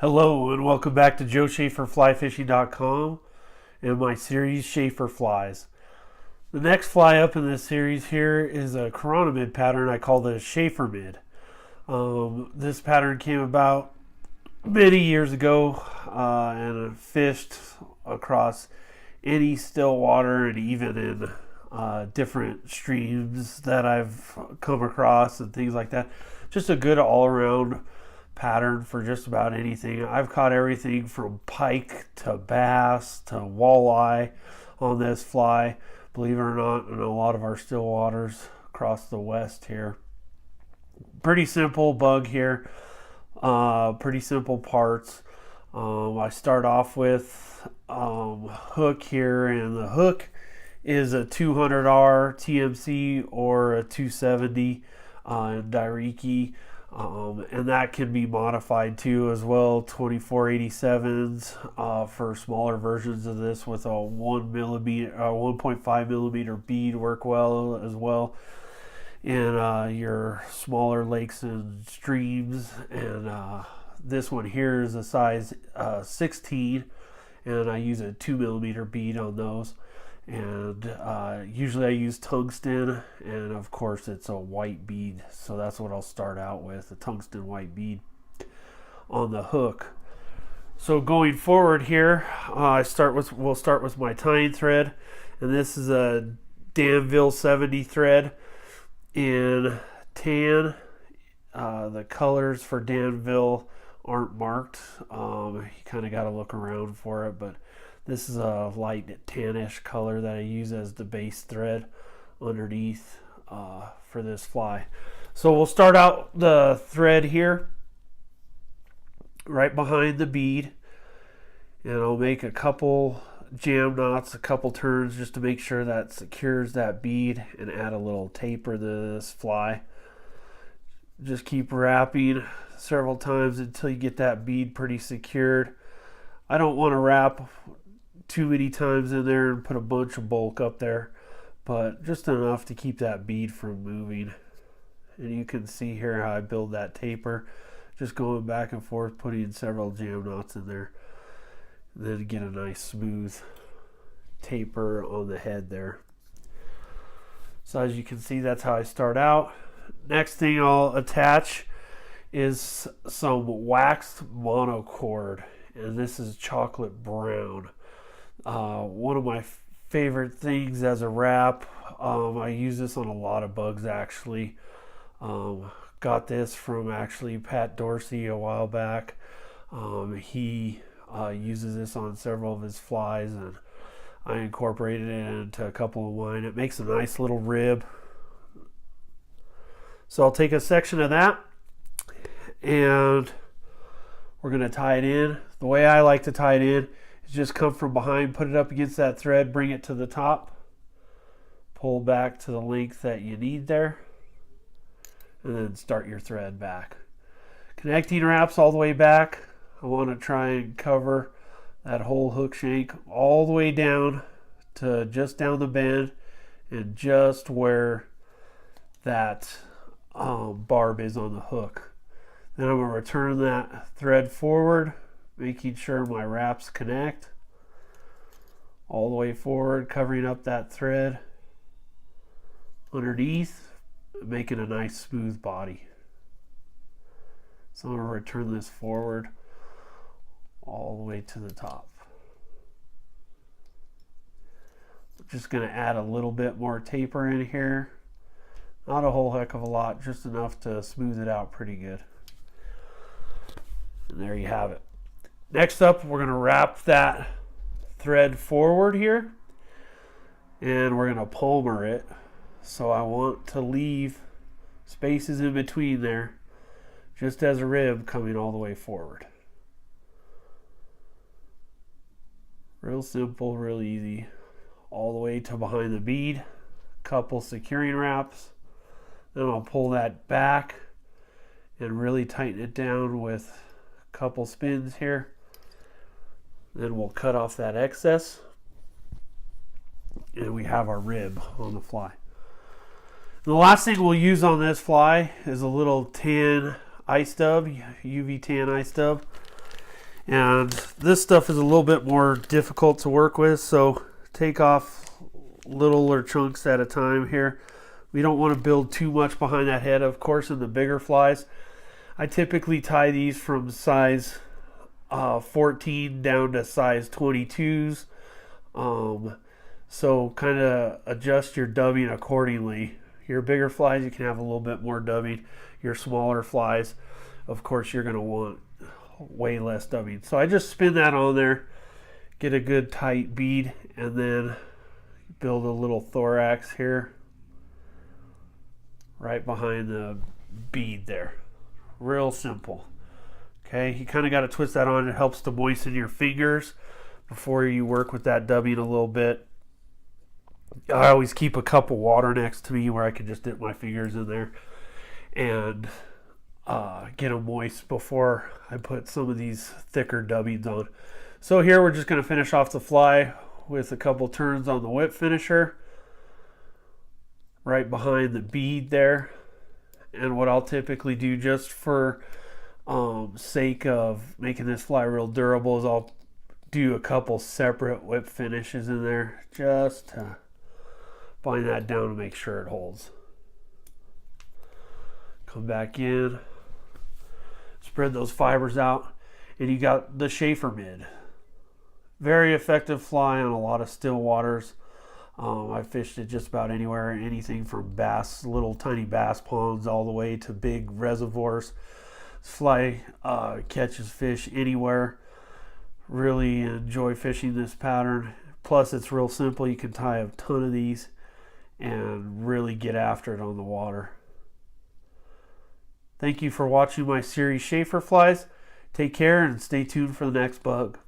Hello and welcome back to JoeShaferFlyFishing.com and my series Shafer Flies. The next fly up in this series here is a Chironomid pattern I call the Shafermid. This pattern came about many years ago and I fished across any still water and even in different streams that I've come across and things like that. Just a good all-around pattern for just about anything. I've caught everything from pike to bass to walleye on this fly, believe it or not, in a lot of our still waters across the west here. Pretty simple bug here, pretty simple parts. I start off with hook here, and the hook is a 200R TMC or a 270 Dairiki. And that can be modified too as well. 2487s for smaller versions of this with a 1.5 millimeter bead work well as well in your smaller lakes and streams. And this one here is a size 16, and I use a 2 millimeter bead on those. And usually I use tungsten, and of course it's a white bead, so that's what I'll start out with, a tungsten white bead on the hook. So going forward here, we'll start with my tying thread, and this is a Danville 70 thread in tan. The colors for Danville aren't marked. You kind of got to look around for it, but this is a light tannish color that I use as the base thread underneath for this fly. So we'll start out the thread here right behind the bead, and I'll make a couple jam knots, a couple turns just to make sure that secures that bead, and add a little taper to this fly. Just keep wrapping several times until you get that bead pretty secured. I don't want to wrap too many times in there and put a bunch of bulk up there, but just enough to keep that bead from moving. And you can see here how I build that taper, just going back and forth, putting several jam knots in there, and then get a nice smooth taper on the head there. So as you can see, that's how I start out. Next thing I'll attach is some waxed monocord, and this is chocolate brown. One of my favorite things as a wrap. I use this on a lot of bugs actually. Got this from actually Pat Dorsey a while back. He uses this on several of his flies, and I incorporated it into a couple of mine. It makes a nice little rib. So I'll take a section of that and we're going to tie it in. The way I like to tie it in, just come from behind, put it up against that thread, bring it to the top, pull back to the length that you need there, and then start your thread back. Connecting wraps all the way back. I want to try and cover that whole hook shank all the way down to just down the bend and just where that barb is on the hook. Then I'm going to return that thread forward, making sure my wraps connect all the way forward, covering up that thread underneath, making a nice smooth body. So I'm going to return this forward all the way to the top. I'm just going to add a little bit more taper in here. Not a whole heck of a lot, just enough to smooth it out pretty good. And there you have it. Next up, we're going to wrap that thread forward here, and we're going to palmer it. So I want to leave spaces in between there, just as a rib coming all the way forward. Real simple, real easy. All the way to behind the bead, couple securing wraps. Then I'll pull that back and really tighten it down with a couple spins here. Then we'll cut off that excess, and we have our rib on the fly. The last thing we'll use on this fly is a little tan ice dub, UV tan ice dub. And this stuff is a little bit more difficult to work with, so take off littler chunks at a time here. We don't want to build too much behind that head, of course, in the bigger flies. I typically tie these from size 14 down to size 22s. So kind of adjust your dubbing accordingly. Your bigger flies, you can have a little bit more dubbing. Your smaller flies, of course, you're going to want way less dubbing. So I just spin that on there, get a good tight bead, and then build a little thorax here right behind the bead there. Real simple. Okay, you kind of got to twist that on. It helps to moisten your fingers before you work with that dubbing a little bit. I always keep a cup of water next to me where I can just dip my fingers in there and get them moist before I put some of these thicker dubbings on. So here we're just going to finish off the fly with a couple turns on the whip finisher right behind the bead there. And what I'll typically do, just for sake of making this fly real durable, is I'll do a couple separate whip finishes in there just to bind that down to make sure it holds. Come back in, spread those fibers out, and you got the Shafermid. Very effective fly on a lot of still waters. I fished it just about anywhere, anything from bass, little tiny bass ponds, all the way to big reservoirs. This fly catches fish anywhere. Really enjoy fishing this pattern. Plus, it's real simple. You can tie a ton of these and really get after it on the water. Thank you for watching my series Shafer flies. Take care and stay tuned for the next bug.